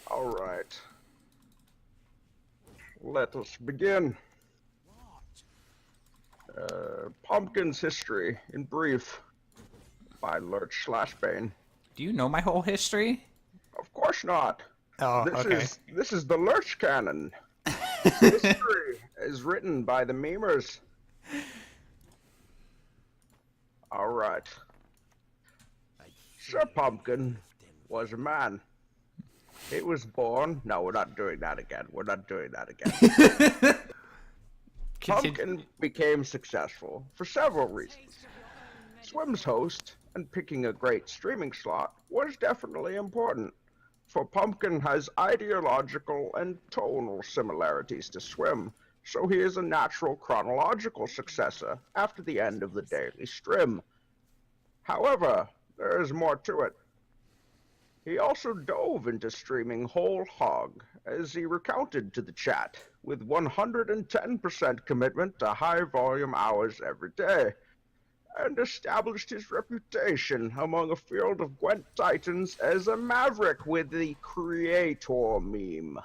All right. Let us begin. Pumpkin's history in brief by Lurtz/Bane. Do you know my whole history? Of course not. Oh, This okay. is the Lurtz canon. History is written by the memers. All right. SirPumpkn was a man. He was born. No, we're not doing that again. We're not doing that again. Pumpkin became successful for several reasons. Swim's host and picking a great streaming slot was definitely important, for Pumpkin has ideological and tonal similarities to Swim, so he is a natural chronological successor after the end of the daily stream. However, there is more to it. He also dove into streaming whole hog, as he recounted to the chat, with 110% commitment to high volume hours every day, and established his reputation among a field of Gwent titans as a maverick with the creator meme.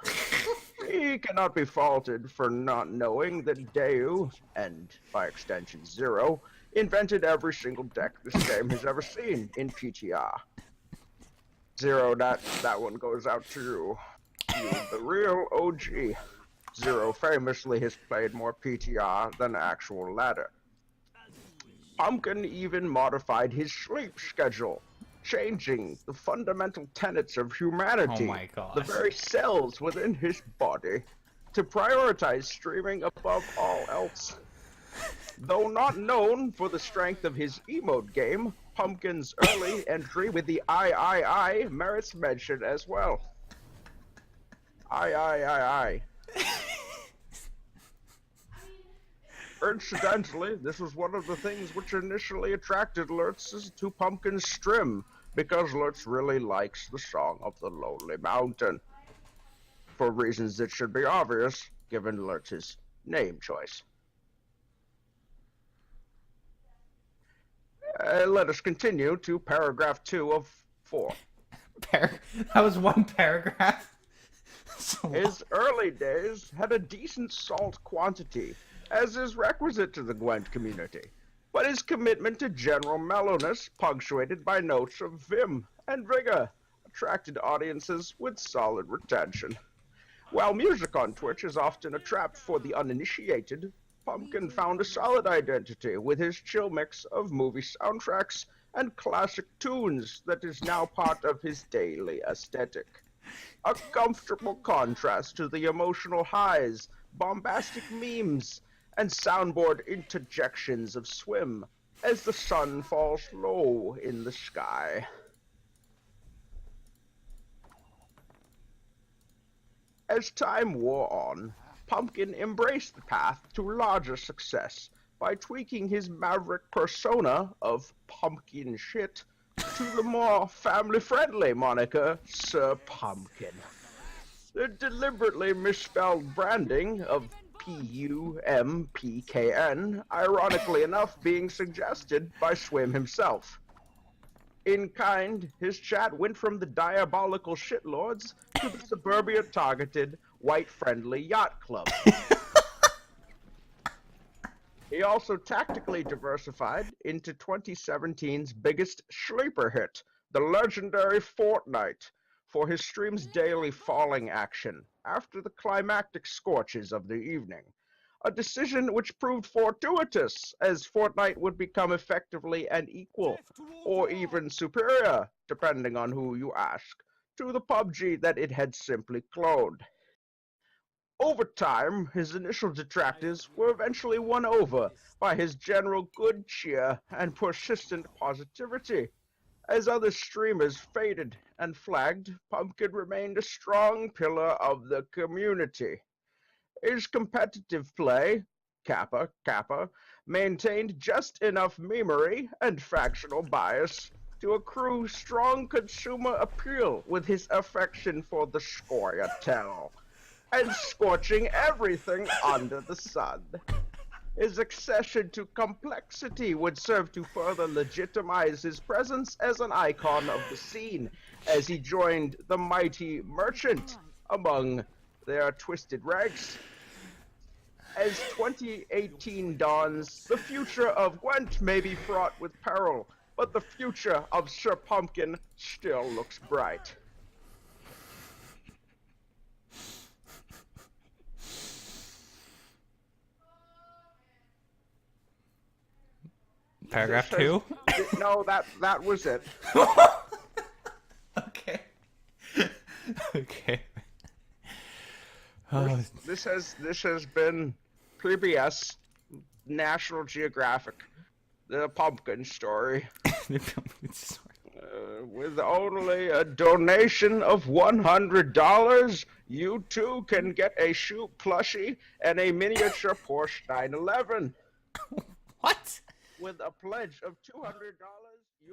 He cannot be faulted for not knowing that Deu, and by extension Zero, invented every single deck this game has ever seen in PTR. Zero, that one goes out to you. You, the real OG. Zero famously has played more PTR than actual ladder. Pumpkin even modified his sleep schedule, changing the fundamental tenets of humanity, Oh my gosh. the very cells within his body, to prioritize streaming above all else. Though not known for the strength of his emote game, Pumpkin's early entry with the I merits mention as well. I. Incidentally, this was one of the things which initially attracted Lurtz to Pumpkin's stream, because Lurtz really likes the Song of the Lonely Mountain. For reasons that should be obvious, given Lurtz's name choice. Let us continue to paragraph 2 of 4. That was one paragraph. So His early days had a decent salt quantity, as is requisite to the Gwent community, but his commitment to general mellowness, punctuated by notes of vim and vigor, attracted audiences with solid retention. While music on Twitch is often a trap for the uninitiated, Pumpkin found a solid identity with his chill mix of movie soundtracks and classic tunes that is now part of his daily aesthetic. A comfortable contrast to the emotional highs, bombastic memes, and soundboard interjections of Swim as the sun falls low in the sky. As time wore on, Pumpkin embraced the path to larger success by tweaking his maverick persona of pumpkin shit to the more family-friendly moniker SirPumpkn. The deliberately misspelled branding of Pumpkn, ironically enough being suggested by Swim himself. In kind, his chat went from the diabolical shitlords to the suburbia-targeted, white-friendly yacht club. He also tactically diversified into 2017's biggest sleeper hit, the legendary Fortnite, for his stream's daily falling action after the climactic scorches of the evening. A decision which proved fortuitous, as Fortnite would become effectively an equal, or even superior, depending on who you ask, to the PUBG that it had simply cloned. Over time, his initial detractors were eventually won over by his general good cheer and persistent positivity. As other streamers faded and flagged, Pumpkin remained a strong pillar of the community. His competitive play, Kappa, maintained just enough memery and factional bias to accrue strong consumer appeal with his affection for the Scoria Tell, and scorching everything under the sun. His accession to complexity would serve to further legitimize his presence as an icon of the scene, as he joined the mighty merchant among their twisted ranks. As 2018 dawns, the future of Gwent may be fraught with peril, but the future of SirPumpkn still looks bright. Paragraph 2? No, that was it. Okay. Okay. Oh, This has been PBS National Geographic, the pumpkin story. With only a donation of $100, you too can get a shoe plushie and a miniature Porsche 911. What? With a pledge of $200.